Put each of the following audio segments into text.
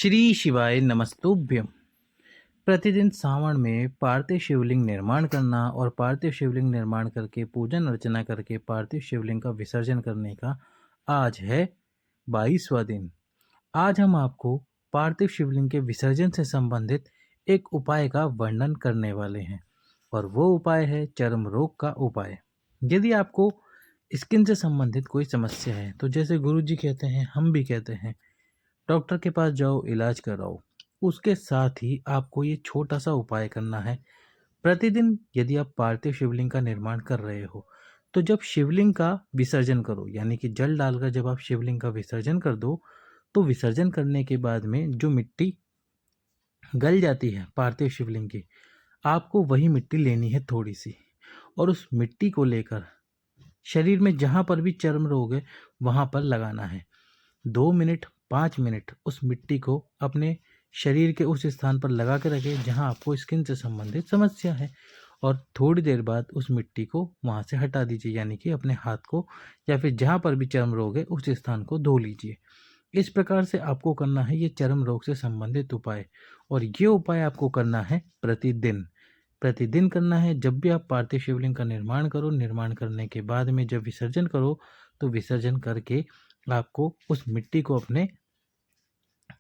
श्री शिवाय नमस्तुभ्यम। प्रतिदिन श्रावण में पार्थिव शिवलिंग निर्माण करना और पार्थिव शिवलिंग निर्माण करके पूजन अर्चना करके पार्थिव शिवलिंग का विसर्जन करने का आज है 22वां दिन। आज हम आपको पार्थिव शिवलिंग के विसर्जन से संबंधित एक उपाय का वर्णन करने वाले हैं और वो उपाय है चर्म रोग का उपाय। यदि आपको स्किन से संबंधित कोई समस्या है तो जैसे गुरुजी कहते हैं, हम भी कहते हैं, डॉक्टर के पास जाओ, इलाज कराओ। उसके साथ ही आपको ये छोटा सा उपाय करना है। प्रतिदिन यदि आप पार्थिव शिवलिंग का निर्माण कर रहे हो तो जब शिवलिंग का विसर्जन करो, यानी कि जल डालकर जब आप शिवलिंग का विसर्जन कर दो, तो विसर्जन करने के बाद में जो मिट्टी गल जाती है पार्थिव शिवलिंग की, आपको वही मिट्टी लेनी है थोड़ी सी, और उस मिट्टी को लेकर शरीर में जहाँ पर भी चर्म रोग है वहाँ पर लगाना है। 2 मिनट 5 मिनट उस मिट्टी को अपने शरीर के उस स्थान पर लगा के रखें जहां आपको स्किन से संबंधित समस्या है, और थोड़ी देर बाद उस मिट्टी को वहां से हटा दीजिए, यानी कि अपने हाथ को या फिर जहां पर भी चर्म रोग है उस स्थान को धो लीजिए। इस प्रकार से आपको करना है ये चर्म रोग से संबंधित उपाय, और ये उपाय आपको करना है प्रतिदिन। प्रतिदिन करना है। जब भी आप पार्थिव शिवलिंग का निर्माण करो, निर्माण करने के बाद में जब विसर्जन करो, तो विसर्जन करके आपको उस मिट्टी को अपने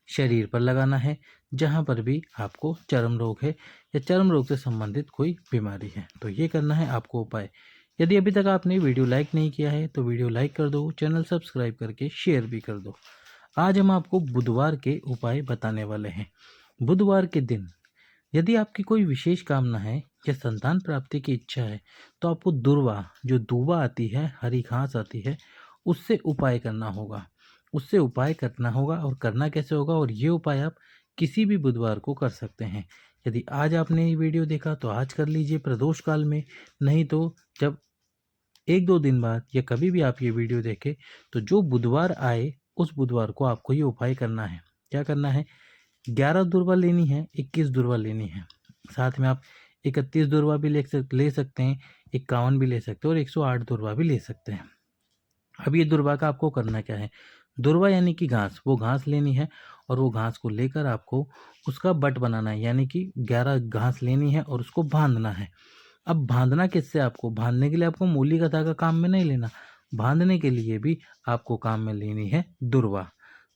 शरीर पर लगाना है जहाँ पर भी आपको चर्म रोग है या चर्म रोग से संबंधित कोई बीमारी है। तो ये करना है आपको उपाय। यदि अभी तक आपने वीडियो लाइक नहीं किया है तो वीडियो लाइक कर दो, चैनल सब्सक्राइब करके शेयर भी कर दो। आज हम आपको बुधवार के उपाय बताने वाले हैं। बुधवार के दिन यदि आपकी कोई विशेष कामना है या संतान प्राप्ति की इच्छा है तो आपको दुर्वा, जो दूबा आती है, हरी घास आती है, उससे उपाय करना होगा। उससे उपाय करना होगा, और करना कैसे होगा, और ये उपाय आप किसी भी बुधवार को कर सकते हैं। यदि आज आपने ये वीडियो देखा तो आज कर लीजिए प्रदोष काल में, नहीं तो जब 1-2 दिन बाद या कभी भी आप ये वीडियो देखें तो जो बुधवार आए उस बुधवार को आपको ये उपाय करना है। क्या करना है? 11 दुर्वा लेनी है, 21 दुर्वा लेनी है। साथ में आप 31 दुर्वा भी ले सकते हैं, 51 भी ले सकते हैं और 108 दुर्वा भी ले सकते हैं। अब ये दुर्वा का आपको करना क्या है? दुर्वा यानी कि घास, वो घास लेनी है, और वो घास को लेकर आपको उसका बट बनाना है, यानी कि 11 घास लेनी है और उसको बांधना है। अब बांधना किससे? आपको बांधने के लिए आपको मूली का धागा काम में नहीं लेना, बांधने के लिए भी आपको काम में लेनी है दुर्वा।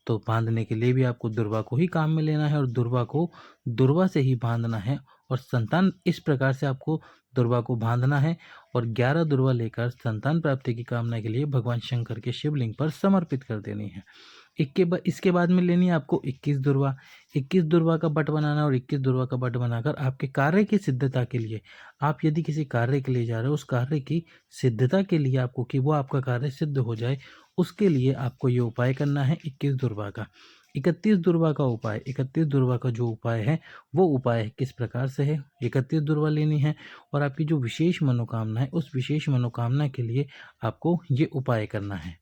तो बांधने के लिए भी आपको दुर्वा को ही काम में लेना है और दुर्वा को दुर्वा से ही बांधना है, और संतान इस प्रकार से आपको दुर्वा को बांधना है और 11 दुर्वा लेकर संतान प्राप्ति की कामना के लिए भगवान शंकर के शिवलिंग पर समर्पित कर देनी है। इसके बाद में लेनी है आपको 21 दुर्वा। 21 दुर्वा का बट बनाना, और 21 दुर्वा का बट बनाकर आपके कार्य की सिद्धता के लिए, आप यदि किसी कार्य के लिए जा रहे हो, उस कार्य की सिद्धता के लिए आपको, कि वो आपका कार्य सिद्ध हो जाए, उसके लिए आपको ये उपाय करना है 21 दुर्वा का। 31 दुर्वा का उपाय, 31 दुर्वा का जो उपाय है वो उपाय किस प्रकार से है? 31 दुर्वा लेनी है और आपकी जो विशेष मनोकामना है उस विशेष मनोकामना के लिए आपको ये उपाय करना है।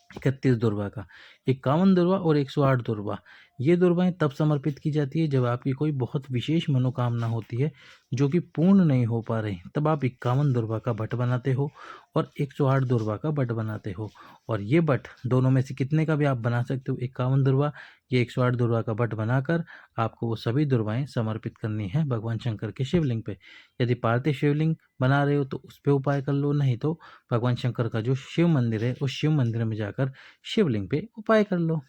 31 दुर्वा का 51 दुर्वा और 108 दुर्वा, ये दुर्वाएं तब समर्पित की जाती है जब आपकी कोई बहुत विशेष मनोकामना होती है जो कि पूर्ण नहीं हो पा रही, तब आप 51 दुर्वा का बट बनाते हो और 108 दुर्वा का बट बनाते हो। और ये बट दोनों में से कितने का भी आप बना सकते हो, 51 दुर्वा या 108 दुर्वा का बट बनाकर आपको वो सभी दुर्वाएं समर्पित करनी है भगवान शंकर के शिवलिंग पे। यदि पार्थिव शिवलिंग बना रहे हो तो उस पर उपाय कर लो, नहीं तो भगवान शंकर का जो शिव मंदिर है उस शिव मंदिर में जाकर शिवलिंग पे उपाय कर लो।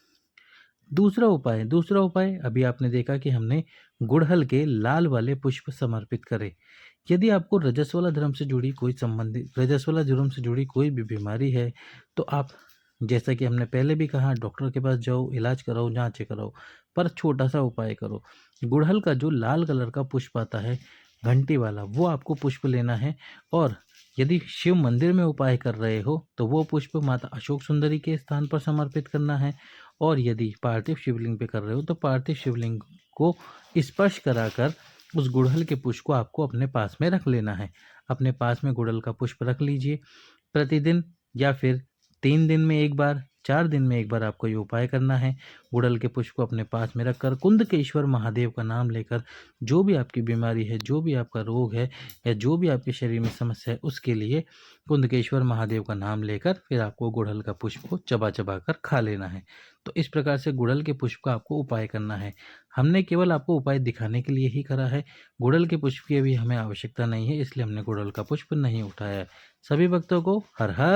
दूसरा उपाय अभी आपने देखा कि हमने गुड़हल के लाल वाले पुष्प समर्पित करे। यदि आपको रजस्वला धर्म से जुड़ी रजस्वला धर्म से जुड़ी कोई भी बीमारी है तो आप, जैसा कि हमने पहले भी कहा, डॉक्टर के पास जाओ, इलाज कराओ, जांच कराओ, पर छोटा सा उपाय करो। गुड़हल का जो लाल कलर का पुष्प आता है, घंटी वाला, वो आपको पुष्प लेना है। और यदि शिव मंदिर में उपाय कर रहे हो तो वो पुष्प माता अशोक सुंदरी के स्थान पर समर्पित करना है, और यदि पार्थिव शिवलिंग पे कर रहे हो तो पार्थिव शिवलिंग को स्पर्श कराकर उस गुड़हल के पुष्प को आपको अपने पास में रख लेना है। अपने पास में गुड़हल का पुष्प रख लीजिए। प्रतिदिन या फिर 3 दिन में एक बार 4 दिन में एक बार आपको ये उपाय करना है। गुड़हल के पुष्प को अपने पास में रखकर कुंदकेश्वर महादेव का नाम लेकर जो भी आपकी बीमारी है, जो भी आपका रोग है या जो भी आपके शरीर में समस्या है, उसके लिए कुंदकेश्वर महादेव का नाम लेकर फिर आपको गुड़हल का पुष्प को चबा-चबा कर खा लेना है। तो इस प्रकार से गुड़हल के पुष्प का आपको उपाय करना है। हमने केवल आपको उपाय दिखाने के लिए ही करा है। गुड़हल के पुष्प की अभी हमें आवश्यकता नहीं है, इसलिए हमने गुड़हल का पुष्प नहीं उठाया है। सभी भक्तों को हर हर